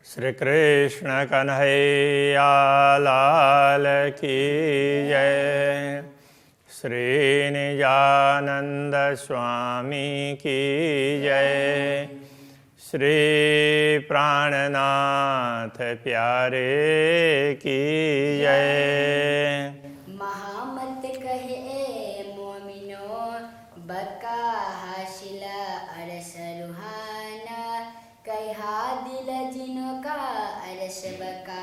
श्री कृष्ण कन्हैया लाल की जय। श्री निजानंद स्वामी की जय। श्री प्राणनाथ प्यारे की जय। महामत कहे मोमिनो बका हाशिला अरस रुहाना कहा दिल जिनो का अरस बका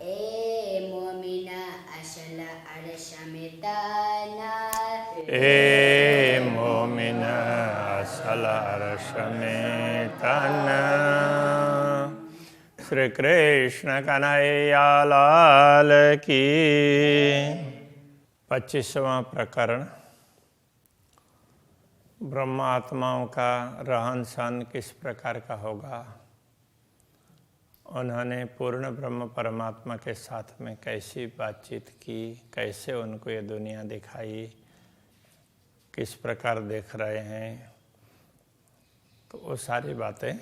ए मोमिना असल अरस मिताना ए मोमिन असल अरस में तना। श्री कृष्ण कन्हैया लाल की। 25वां प्रकरण। ब्रह्मात्माओं का रहन सहन किस प्रकार का होगा, उन्होंने पूर्ण ब्रह्म परमात्मा के साथ में कैसी बातचीत की, कैसे उनको ये दुनिया दिखाई, किस प्रकार देख रहे हैं, तो वो सारी बातें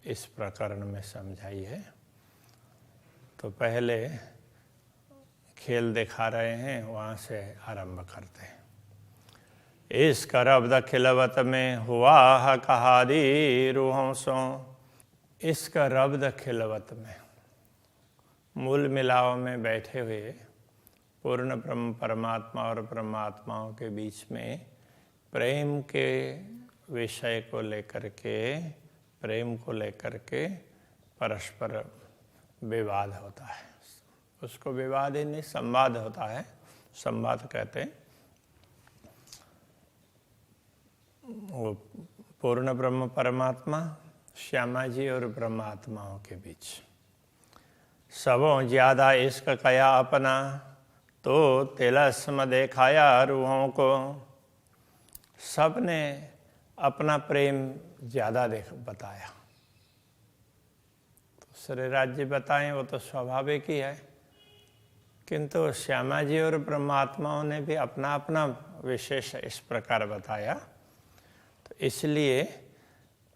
इस प्रकरण में समझाई है। तो पहले खेल दिखा रहे हैं, वहाँ से आरंभ करते हैं। इस करब्द खिलवत में हुआ कहादी रूहों सो। इसका रब्द खिलवत में, मूल मिलाव में बैठे हुए पूर्ण ब्रह्म परमात्मा और ब्रह्मात्माओं के बीच में प्रेम के विषय को लेकर के, प्रेम को लेकर के परस्पर विवाद होता है। उसको विवाद ही नहीं, संवाद होता है। संवाद कहते हैं। वो पूर्ण ब्रह्म परमात्मा श्यामा जी और ब्रह्मात्माओं के बीच सबों ज्यादा इश्क कया अपना, तो तिलस्म दिखाया रूहों को। सब ने अपना प्रेम ज्यादा बताया। तो श्री राज्य बताएं वो तो स्वाभाविक ही है, किंतु श्यामा जी और ब्रह्मात्माओं ने भी अपना अपना विशेष इस प्रकार बताया। तो इसलिए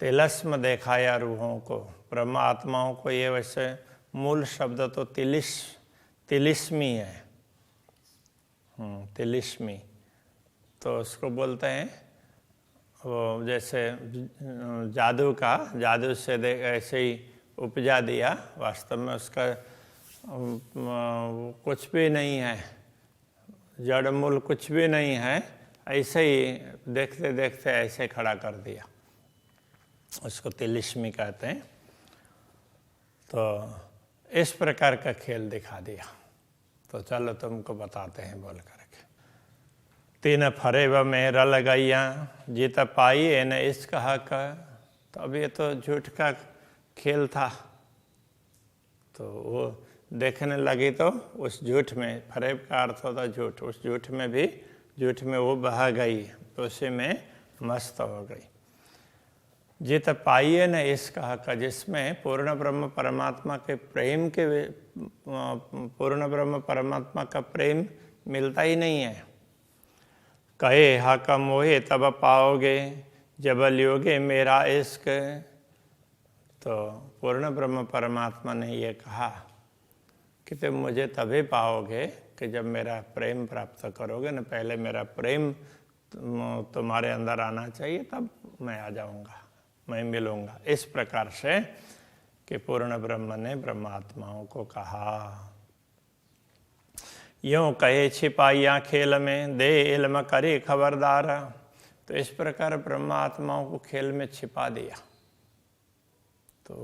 तिलस्म दिखाया रूहों को। ब्रह्मात्माओं को ये वैसे मूल शब्द तो तिलिस्मी है। तिलिस्मी तो उसको बोलते हैं, वो जैसे जादू से ऐसे ही उपजा दिया, वास्तव में उसका कुछ भी नहीं है, जड़ मूल कुछ भी नहीं है, ऐसे ही देखते देखते ऐसे खड़ा कर दिया, उसको तिलिस्मी कहते हैं। तो इस प्रकार का खेल दिखा दिया। तो चलो तुमको बताते हैं बोल करके। तीन फरेब में रल गैया जीत पाई एन इश्क हक। तो अब ये तो झूठ का खेल था, तो वो देखने लगी तो उस झूठ में, फरेब का अर्थ होता झूठ, उस झूठ में वो बह गई, तो उसी में मस्त हो गई। जीत पाइए न इश्क हक, जिसमें पूर्ण ब्रह्म परमात्मा के प्रेम के, पूर्ण ब्रह्म परमात्मा का प्रेम मिलता ही नहीं है। कहे हक मोहे तब पाओगे जब लियोगे मेरा इश्क। तो पूर्ण ब्रह्म परमात्मा ने ये कहा कि तुम मुझे तभी पाओगे कि जब मेरा प्रेम प्राप्त करोगे न। पहले मेरा प्रेम तुम्हारे अंदर आना चाहिए, तब मैं आ जाऊंगा, मैं मिलूंगा। इस प्रकार से कि पूर्ण ब्रह्म ने ब्रह्मात्माओं को कहा। यूं कहे छिपाइया खेल में दे इल्म करे खबरदार। तो इस प्रकार ब्रह्मात्माओं को खेल में छिपा दिया। तो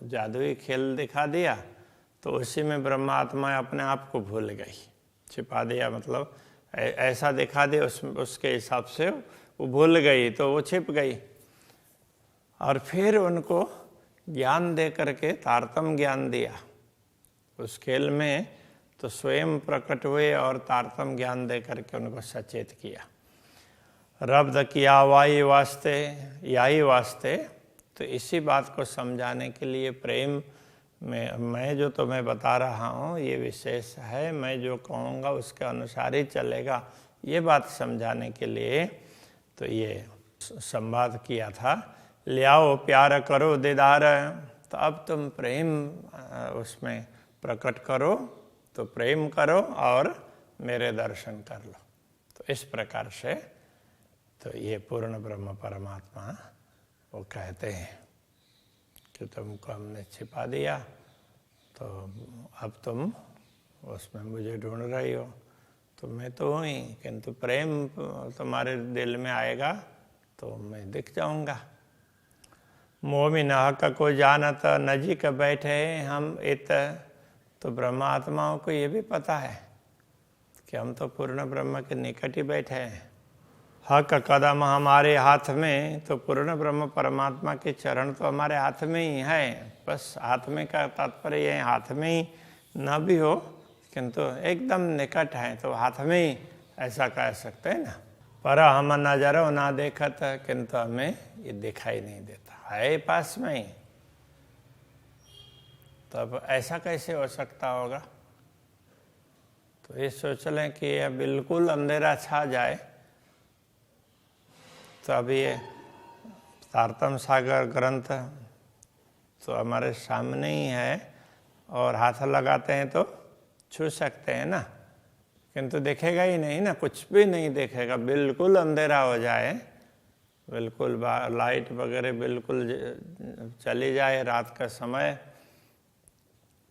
जादुई खेल दिखा दिया, तो उसी में ब्रह्मात्मा अपने आप को भूल गई। छिपा दिया मतलब ऐसा दिखा दिया, उसके हिसाब से वो भूल गई, तो वो छिप गई। और फिर उनको ज्ञान दे करके तारतम्य ज्ञान दिया उस खेल में। तो स्वयं प्रकट हुए और तारतम्य ज्ञान दे करके उनको सचेत किया। रब्द किया वाई वास्ते, याही वास्ते। तो इसी बात को समझाने के लिए प्रेम में मैं जो तुम्हें बता रहा हूँ ये विशेष है, मैं जो कहूँगा उसके अनुसार ही चलेगा, ये बात समझाने के लिए तो ये संवाद किया था। ले आओ प्यार करो दीदार, तो अब तुम प्रेम उसमें प्रकट करो, तो प्रेम करो और मेरे दर्शन कर लो। तो इस प्रकार से तो ये पूर्ण ब्रह्म परमात्मा वो कहते हैं कि तुमको हमने छिपा दिया, तो अब तुम उसमें मुझे ढूंढ रही हो। तो मैं तो हूँ ही, किंतु प्रेम तुम्हारे दिल में आएगा तो मैं दिख जाऊंगा। मोमिन हक को जानत नजीक बैठे हम इत। तो ब्रह्मात्माओं को ये भी पता है कि हम तो पूर्ण ब्रह्म के निकट ही बैठे हैं। हक कदम हमारे हाथ में, तो पूर्ण ब्रह्म परमात्मा के चरण तो हमारे हाथ में ही है। बस हाथ में का तात्पर्य ये हाथ में ही न भी हो, किंतु एकदम निकट है, तो हाथ में ही ऐसा कह सकते हैं ना। पर हम नजर ना देखत, किंतु हमें ये दिखाई नहीं देता, है पास में ही। तो अब ऐसा कैसे हो सकता होगा? तो ये सोच लें कि यह बिल्कुल अंधेरा छा जाए, तो अभी ये तारतम सागर ग्रंथ तो हमारे सामने ही है, और हाथ लगाते हैं तो छू सकते हैं ना, किंतु दिखेगा ही नहीं ना, कुछ भी नहीं दिखेगा। बिल्कुल अंधेरा हो जाए, बिल्कुल लाइट वगैरह बिल्कुल चली जाए रात का समय,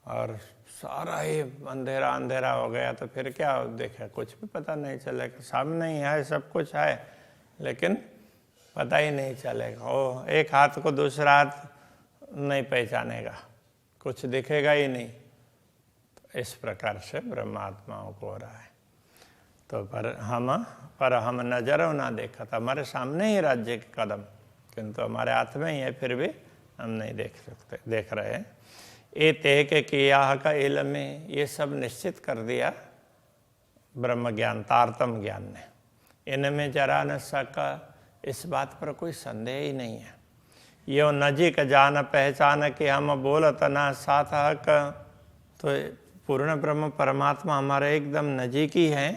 और सारा ही अंधेरा अंधेरा हो गया, तो फिर क्या देखे? कुछ भी पता नहीं चलेगा। सामने ही है, सब कुछ है, लेकिन पता ही नहीं चलेगा। ओ एक हाथ को दूसरा हाथ नहीं पहचानेगा, कुछ दिखेगा ही नहीं। तो इस प्रकार से ब्रह्मात्माओं को हो रहा है। तो पर हम नजर ना देखा, तो हमारे सामने ही राज्य के कदम, किंतु हमारे हाथ में ही है, फिर भी हम नहीं देख रहे हैं। ए ते के किया का इल्म में, ये सब निश्चित कर दिया ब्रह्म ज्ञान, तारतम ज्ञान ने। इनमें जरा न सका, इस बात पर कोई संदेह ही नहीं है। यो नजीक जान पहचान के हम बोलत ना साथ हक। तो पूर्ण ब्रह्म परमात्मा हमारे एकदम नजीक ही है,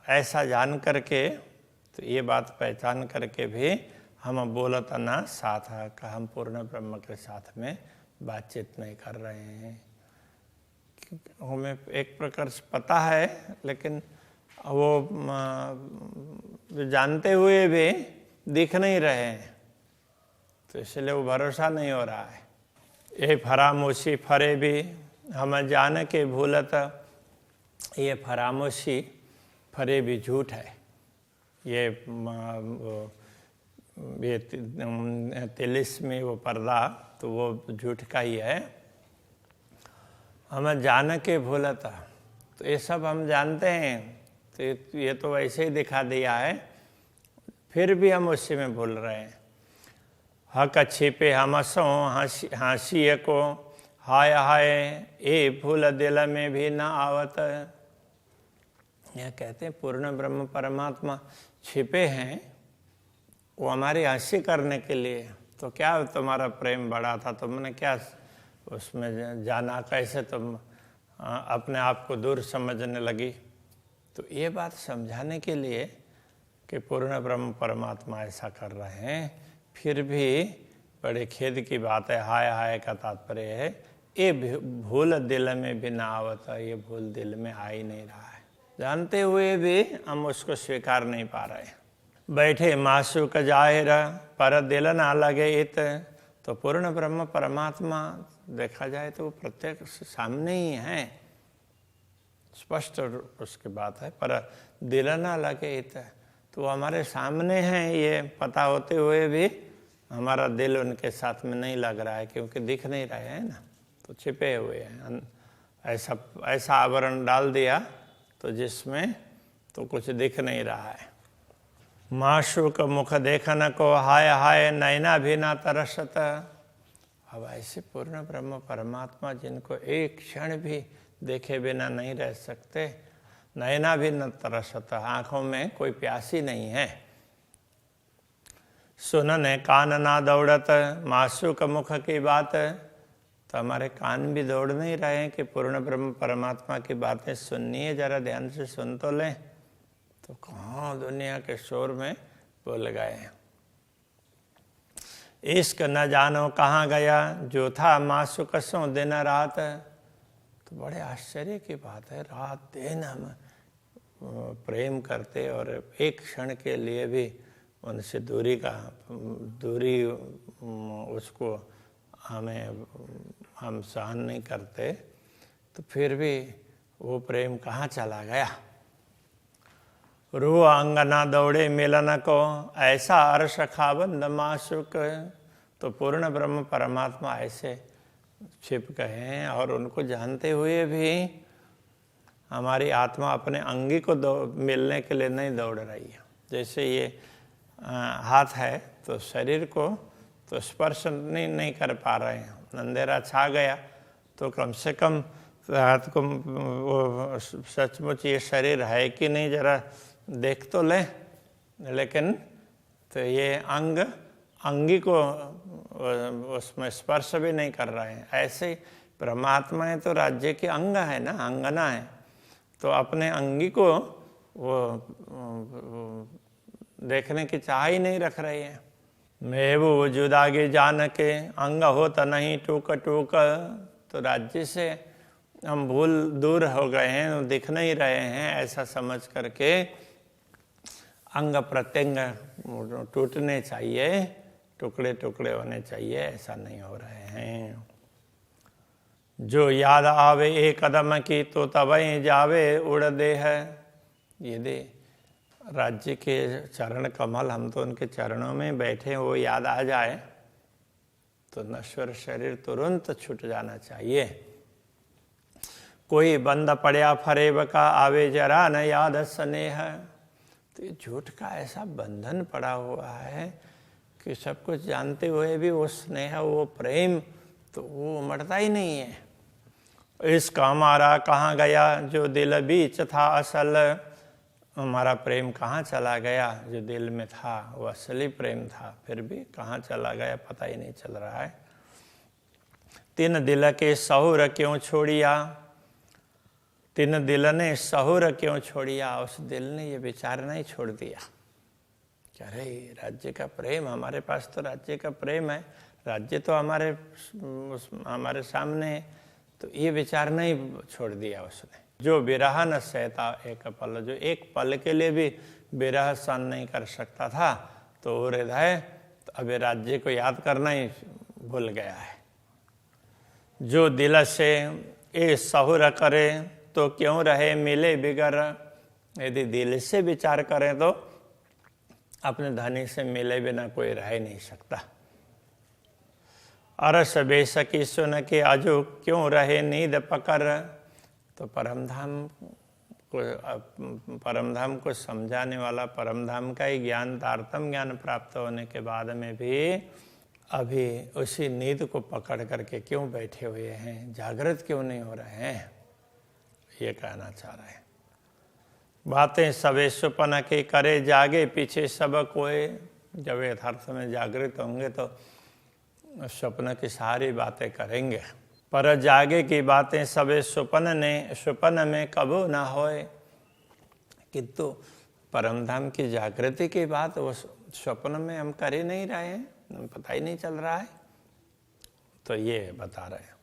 ऐसा जान करके, तो ये बात पहचान करके भी हम बोलत ना साथ हक, हम पूर्ण ब्रह्म के साथ में बातचीत नहीं कर रहे हैं। हमें एक प्रकार से पता है, लेकिन वो जानते हुए भी दिख नहीं रहे हैं, तो इसलिए वो भरोसा नहीं हो रहा है। ये फरामोशी फरे भी हम जान के भूलत, ये फरामोशी फरे भी झूठ है। ये तिलिस्मी वो पर्दा, तो वो झूठ का ही है। हम जान के भूलता, तो ये सब हम जानते हैं, तो ये तो वैसे ही दिखा दिया है, फिर भी हम उसी में भूल रहे हैं। हक छिपे हम सो हंसी को, हाय हाय ए भूल दिल में भी ना आवत। यह कहते हैं पूर्ण ब्रह्म परमात्मा छिपे हैं, वो हमारी हंसी करने के लिए। तो क्या तुम्हारा प्रेम बढ़ा था, तुमने क्या उसमें जाना, कैसे तुम अपने आप को दूर समझने लगी? तो ये बात समझाने के लिए कि पूर्ण ब्रह्म परमात्मा ऐसा कर रहे हैं, फिर भी बड़े खेद की बात है। हाय हाय का तात्पर्य है ये भूल दिल में भी ना आवता, ये भूल दिल में आ ही नहीं रहा है, जानते हुए भी हम उसको स्वीकार नहीं पा रहे। बैठे मासूक जाहिर पर दिल ना लगे इत। तो पूर्ण ब्रह्म परमात्मा देखा जाए तो प्रत्येक सामने ही है, स्पष्ट उसकी बात है, पर दिल ना लगे इत, तो हमारे सामने हैं, ये पता होते हुए भी हमारा दिल उनके साथ में नहीं लग रहा है, क्योंकि दिख नहीं रहे हैं ना, तो छिपे हुए हैं। ऐसा आवरण डाल दिया तो जिसमें तो कुछ दिख नहीं रहा है। माशूक मुख देखन को हाय हाय नैना भी ना तरसत। अब ऐसे पूर्ण ब्रह्म परमात्मा जिनको एक क्षण भी देखे बिना नहीं रह सकते, नैना भी न तरसत, आंखों में कोई प्यासी नहीं है। सुनन कान ना दौड़त, मासूक मुख की बात। तो हमारे कान भी दौड़ नहीं रहे हैं कि पूर्ण ब्रह्म परमात्मा की बातें सुननी है, जरा ध्यान से सुन तो लें। तो कहाँ दुनिया के शोर में बोल गए हैं। इश्क न जानो कहाँ गया, जो था मासूक सो दिन रात। तो बड़े आश्चर्य की बात है, रात दिन हम प्रेम करते और एक क्षण के लिए भी उनसे दूरी उसको हम सहन नहीं करते, तो फिर भी वो प्रेम कहाँ चला गया। रूह अंगना दौड़े मिलन को, ऐसा अर्श खाबंद माशुक। तो पूर्ण ब्रह्म परमात्मा ऐसे छिप गए हैं और उनको जानते हुए भी हमारी आत्मा अपने अंगी को मिलने के लिए नहीं दौड़ रही है। जैसे ये हाथ है तो शरीर को तो स्पर्श नहीं कर पा रहे हैं, अंधेरा छा गया तो कम से कम हाथ को वो सचमुच ये शरीर है कि नहीं जरा देख तो ले। लेकिन तो ये अंगी को उसमें स्पर्श भी नहीं कर रहे हैं। ऐसे ही परमात्मा है तो राज्य के अंग है ना, अंगना है, तो अपने अंगी को वो देखने की चाह ही नहीं रख रही है। मैं वो वजूद आगे जान के, अंग होता नहीं टूक टूक। तो राज्य से हम दूर हो गए हैं, दिख नहीं रहे हैं, ऐसा समझ करके अंग प्रत्यंग टूटने चाहिए, टुकड़े टुकड़े होने चाहिए, ऐसा नहीं हो रहे हैं। जो याद आवे एक कदम की, तो तबई जावे उड़ दे है। यदि राज्य के चरण कमल, हम तो उनके चरणों में बैठे, वो याद आ जाए तो नश्वर शरीर तुरंत छूट जाना चाहिए। कोई बंद पड़या फरेब का, आवे जरा न याद स्नेह। तो ये झूठ का ऐसा बंधन पड़ा हुआ है कि सब कुछ जानते हुए भी वो स्नेह, वो प्रेम तो वो उमड़ता ही नहीं है। इसका हमारा कहाँ गया, जो दिल बीच था असल। हमारा प्रेम कहाँ चला गया, जो दिल में था वो असली प्रेम था, फिर भी कहाँ चला गया पता ही नहीं चल रहा है। तीन दिल के सहुर क्यों छोड़िया, तीन दिल ने सहुर क्यों छोड़िया। उस दिल ने ये विचार नहीं छोड़ दिया कि अरे राज्य का प्रेम, हमारे पास तो राज्य का प्रेम है, राज्य तो हमारे सामने है, तो ये विचार नहीं छोड़ दिया उसने। जो विरह न सहता एक पल, जो एक पल के लिए भी विरह सहन नहीं कर सकता था, तो वो हृदय तो अभी राज्य को याद करना ही भूल गया है। जो दिल से ए सहुर करे, तो क्यों रहे मिले बिगर। यदि दिल से विचार करें तो अपने धनी से मिले बिना कोई रह नहीं सकता। अरस बेसकी सुन के अजो, क्यों रहे नींद पकड़। तो परमधाम को समझाने वाला, परमधाम का ही ज्ञान, तारतम ज्ञान प्राप्त होने के बाद में भी अभी उसी नींद को पकड़ करके क्यों बैठे हुए हैं, जागृत क्यों नहीं हो रहे हैं, ये कहना चाह रहे हैं। बातें सबे सुपन के करे, जागे पीछे सब कोई। जब यथार्थ में जागृत होंगे तो स्वप्न की सारी बातें करेंगे, पर जागे की बातें सबे सुपन में कबू ना होए। किंतु परमधाम की जागृति की बात वो स्वप्न में हम कर ही नहीं रहे हैं, पता ही नहीं चल रहा है, तो ये बता रहे हैं।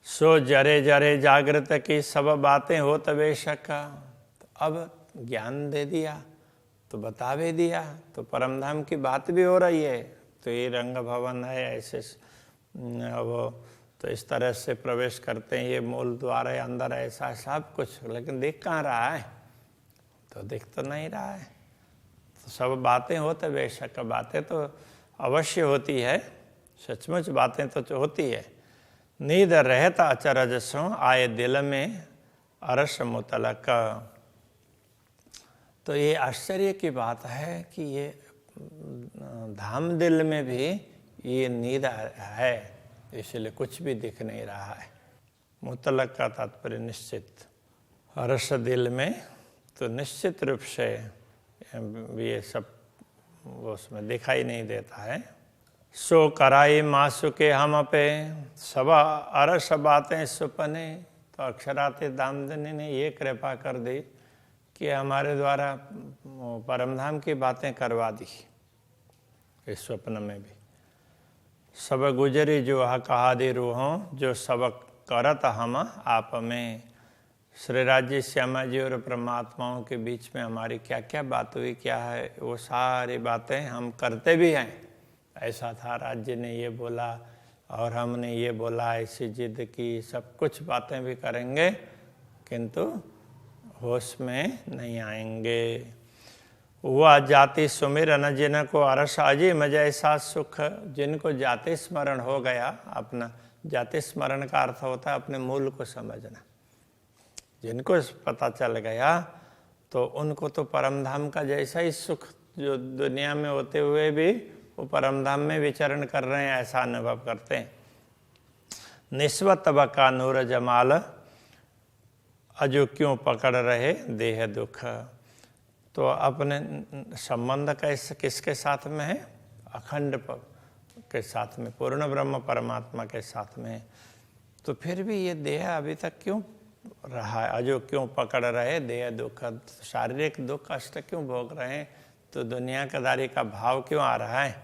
सो जरे जरे जागृत की सब बातें हो तबे शक। तो अब ज्ञान दे दिया तो बता भी दिया, तो परमधाम की बात भी हो रही है। तो ये रंग भवन है, ऐसे वो तो इस तरह से प्रवेश करते हैं, ये मूल द्वार है, अंदर ऐसा सब कुछ, लेकिन दिख कहाँ रहा है, तो दिख तो नहीं रहा है। तो सब बातें हो तो बेशक बातें तो अवश्य होती है, सचमुच बातें तो होती है। नींद रहता अचरज सो, आए दिल में अरस मुतलक। तो ये आश्चर्य की बात है कि ये धाम दिल में भी ये नींद है, इसलिए कुछ भी दिख नहीं रहा है। मुतलक का तात्पर्य निश्चित, अरस दिल में तो निश्चित रूप से ये सब उसमें दिखाई नहीं देता है। सो कराई मासुके हम पे, सब अरस बातें सुपने। तो अक्षराते दामदनी ने ये कृपा कर दी कि हमारे द्वारा परमधाम की बातें करवा दी इस स्वप्न में भी। सब गुजरी जो कहादी रूहों, जो सबक करत हम आप में। श्री राज्य श्यामा जी और परमात्माओं के बीच में हमारी क्या क्या बात हुई, क्या है, वो सारी बातें हम करते भी हैं। ऐसा था, राज्य ने ये बोला और हमने ये बोला, ऐसी जिद की, सब कुछ बातें भी करेंगे किंतु होश में नहीं आएंगे। वह जाति सुमिरन जिनको अरस अजीम जैसा सुख, जिनको जाति स्मरण हो गया, अपना जाति स्मरण का अर्थ होता है अपने मूल को समझना। जिनको पता चल गया तो उनको तो परमधाम का जैसा ही सुख, जो दुनिया में होते हुए भी वो परमधाम में विचरण कर रहे हैं, ऐसा अनुभव करते हैं। निस्वत बका नूर जमाल, अजो क्यों पकड़ रहे देह दुख। तो अपने संबंध कैसे किसके साथ में है? अखंड के साथ में, पूर्ण ब्रह्म परमात्मा के साथ में। तो फिर भी ये देह अभी तक क्यों रहा है? अजो क्यों पकड़ रहे देह दुख, शारीरिक दुख कष्ट क्यों भोग रहे हैं? तो दुनियादारी का भाव क्यों आ रहा है?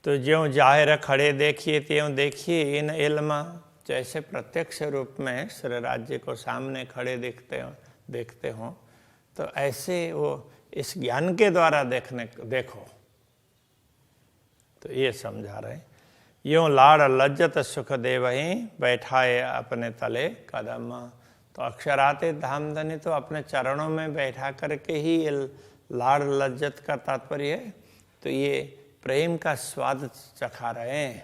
तो ज्यों जाहिर खड़े देखिए त्यों देखिए इन इल्म, जैसे प्रत्यक्ष रूप में श्री राज्य को सामने खड़े देखते हो तो ऐसे वो इस ज्ञान के द्वारा देखो। तो ये समझा रहे, यूं लाड़ लज्जत सुख देवहीं बैठाए अपने तले कदम। तो अक्षराते धामधनी तो अपने चरणों में बैठा करके ही ये लाड़ लज्जत का तात्पर्य है। तो ये प्रेम का स्वाद चखा रहे हैं,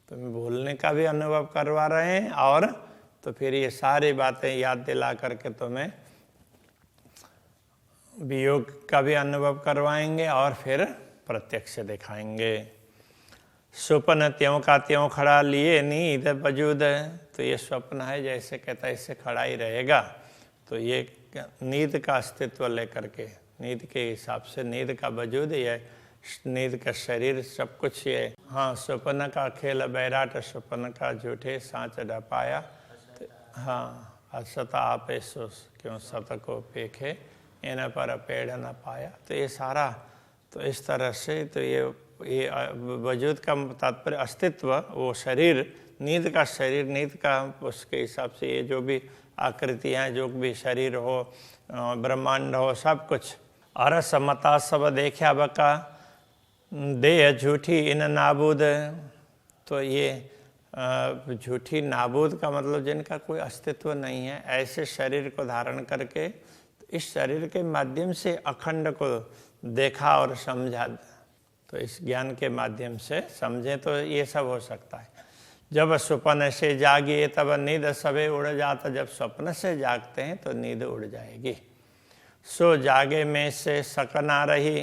तुम्हें बोलने का भी अनुभव करवा रहे हैं और तो फिर ये सारी बातें याद दिला करके तुम्हें वियोग का भी अनुभव करवाएंगे और फिर प्रत्यक्ष दिखाएंगे। स्वप्न त्यों का त्यों खड़ा लिए नींद वजूद। तो ये स्वप्न है, जैसे कहता है इससे खड़ा ही रहेगा। तो ये नींद का अस्तित्व लेकर के, नींद के हिसाब से नींद का वजूद, ये नींद का शरीर, सब कुछ ये। हाँ, स्वप्न का खेल बैराट, स्वप्न का झूठे सांच ढपाया। हाँ, असत आपे सो क्यों सत को पेखे, इन पर पेड़ न पाया। तो ये सारा, तो इस तरह से तो ये वजूद का तात्पर्य अस्तित्व, वो शरीर, नींद का शरीर, नींद का उसके हिसाब से ये जो भी आकृतियाँ, जो भी शरीर हो, ब्रह्मांड हो, सब कुछ। अरस मता सब देखा बका देह झूठी इन नाबूद। तो ये झूठी नाबूद का मतलब जिनका कोई अस्तित्व नहीं है, ऐसे शरीर को धारण करके इस शरीर के माध्यम से अखंड को देखा और समझा। तो इस ज्ञान के माध्यम से समझे तो ये सब हो सकता है। जब स्वप्न से जागिए तब नींद सबे उड़ जाता। जब स्वप्न से जागते हैं तो नींद उड़ जाएगी। सो जागे में से सकना रही,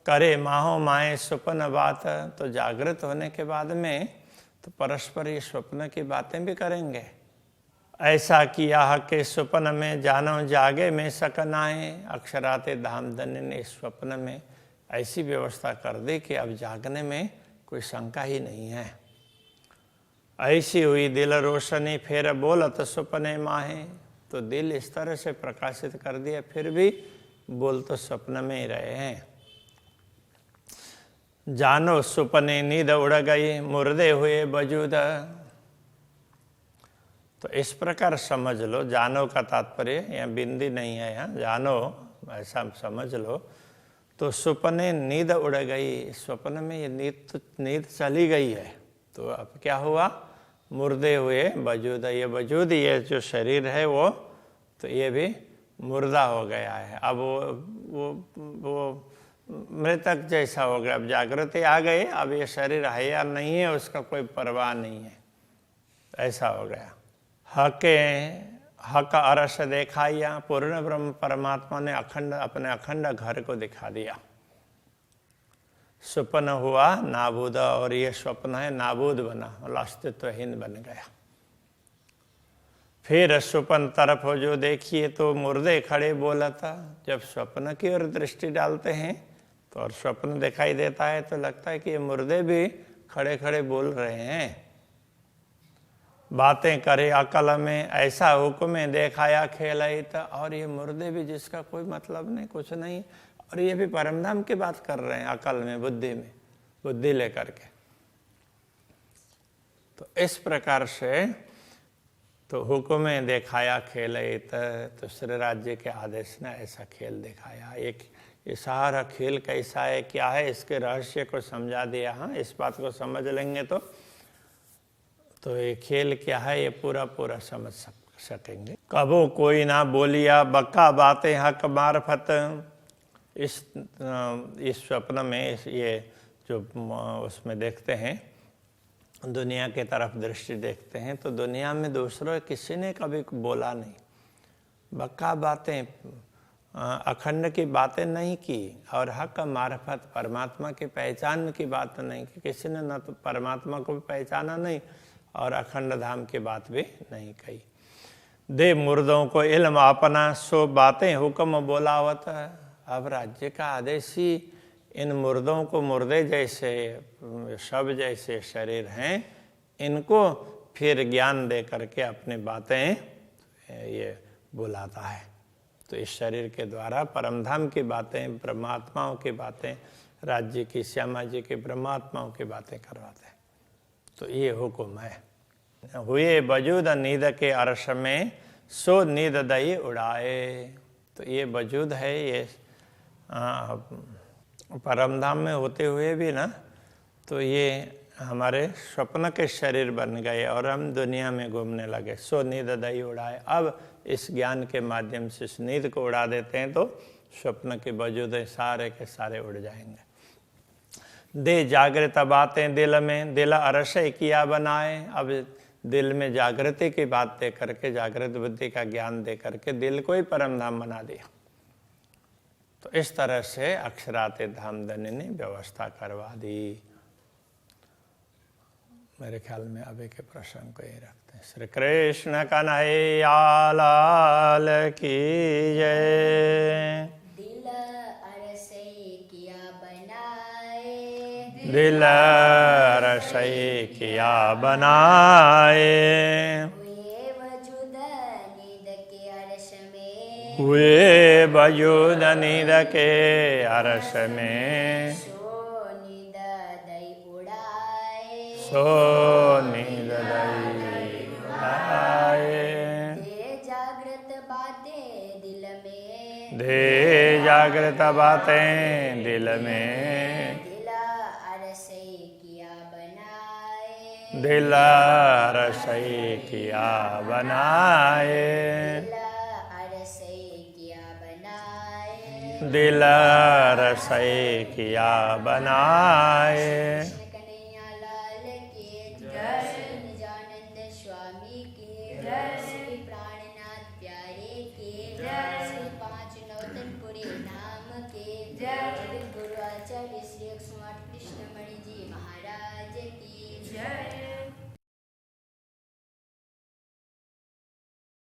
करे माहो माए स्वप्न बात। तो जागृत होने के बाद में तो परस्पर ये स्वप्न की बातें भी करेंगे। ऐसा किया के स्वप्न में जानो जागे में सकनाए। अक्षराते धामधन्य ने स्वप्न में ऐसी व्यवस्था कर दी कि अब जागने में कोई शंका ही नहीं है। ऐसी हुई दिल रोशनी फिर बोलत स्वप्ने माहे। तो दिल इस तरह से प्रकाशित कर दिया, फिर भी बोल तो स्वप्न में ही रहे हैं। जानो सुपने नींद उड़ गई मुर्दे हुए वजूद। तो इस प्रकार समझ लो, जानो का तात्पर्य यहाँ बिंदी नहीं है, यहाँ जानो ऐसा समझ लो। तो सुपने नींद उड़ गई, स्वप्न में ये नींद चली गई है। तो अब क्या हुआ? मुर्दे हुए वजूद। ये वजूद, ये जो शरीर है वो तो ये भी मुर्दा हो गया है। अब वो मृतक जैसा हो गया। अब जागृति आ गई, अब ये शरीर है या नहीं है उसका कोई परवाह नहीं है, ऐसा हो गया। हक अरस देखाया। पूर्ण ब्रह्म परमात्मा ने अपने अखंड घर को दिखा दिया। स्वप्न हुआ नाबूद, और ये स्वप्न है नाबूद बना, अस्तित्वहीन बन गया। फिर स्वप्न तरफ हो जो देखिए तो मुर्दे खड़े बोला था। जब स्वप्न की ओर दृष्टि डालते हैं तो और स्वप्न दिखाई देता है तो लगता है कि ये मुर्दे भी खड़े खड़े बोल रहे हैं। बातें करे अकल में ऐसा हुक्म देखाया खेलहित। और ये मुर्दे भी जिसका कोई मतलब नहीं, कुछ नहीं, और ये भी परमधाम की बात कर रहे हैं अकल में, बुद्धि में। बुद्धि लेकर के। तो इस प्रकार से तो हुक्म दिखाया खेल तो श्री राज्य के आदेश ने ऐसा खेल दिखाया। एक ये सारा खेल कैसा है, क्या है, इसके रहस्य को समझा दिया। हाँ, इस बात को समझ लेंगे तो ये खेल क्या है ये पूरा समझ सकेंगे। कबो कोई ना बोलिया बक्का बातें हक मार्फत। इस स्वप्न में ये जो उसमें देखते हैं, दुनिया के तरफ दृष्टि देखते हैं तो दुनिया में दूसरों किसी ने कभी बोला नहीं, बक्का बातें, अखंड की बातें नहीं की, और हक मार्फत परमात्मा की पहचान की बात नहीं की। किसी ने न तो परमात्मा को भी पहचाना नहीं और अखंड धाम की बात भी नहीं कही। दे मुर्दों को इल्म अपना सो बातें हुक्म बोलावत। अब राज्य का आदेश ही इन मुर्दों को, मुर्दे जैसे शव जैसे शरीर हैं, इनको फिर ज्ञान दे करके अपनी बातें ये बुलाता है। तो इस शरीर के द्वारा परमधाम की बातें, ब्रह्मात्माओं की बातें, राज्य की, श्यामा जी की ब्रह्मात्माओं की बातें करवाते हैं। तो ये हुक्म है। हुए वजूद नींद के अर्श में सो नींद दई उड़ाए। तो ये वजूद है, ये परमधाम में होते हुए भी ना, तो ये हमारे स्वप्न के शरीर बन गए और हम दुनिया में घूमने लगे। सो नींद दई उड़ाए। अब इस ज्ञान के माध्यम से इस नींद को उड़ा देते हैं तो स्वप्न के वजूद सारे के सारे उड़ जाएंगे। दे जागृत बातें दिल में, दिल अरश किया बनाए। अब दिल में जागृति की बात दे करके, जागृत बुद्धि का ज्ञान दे करके दिल को ही परमधाम बना दिया। तो इस तरह से अक्षराते धामधनी ने व्यवस्था करवा दी। मेरे ख्याल में अभी के प्रसंग को ही रखते हैं। श्री कृष्ण कन्हैया लाल की जय। दिल अरसे किया बनाए, दिल रसई किया बनाए। हुए वजूद नींद के अर्श में, हुए वजूद नींद के अर्श में। सो नींद दई उड़ाए, सो नींद दई उड़ाए। दे जागृत बातें दिल में, दे जागृत बातें दिल में। दिल अरसे किया बनाए, दिल रसई किया बनाए। दिल अरसे किया बनाए। दिल रसई किया बनाए। कृष्ण कन्हैया लाल की जय। निजानंद स्वामी की जय। श्री प्राणनाथ प्यारे की जय। श्री पांच नौतनपुरी धाम की जय। गुरु आचार्य श्री 108 कृष्णमणि जी महाराज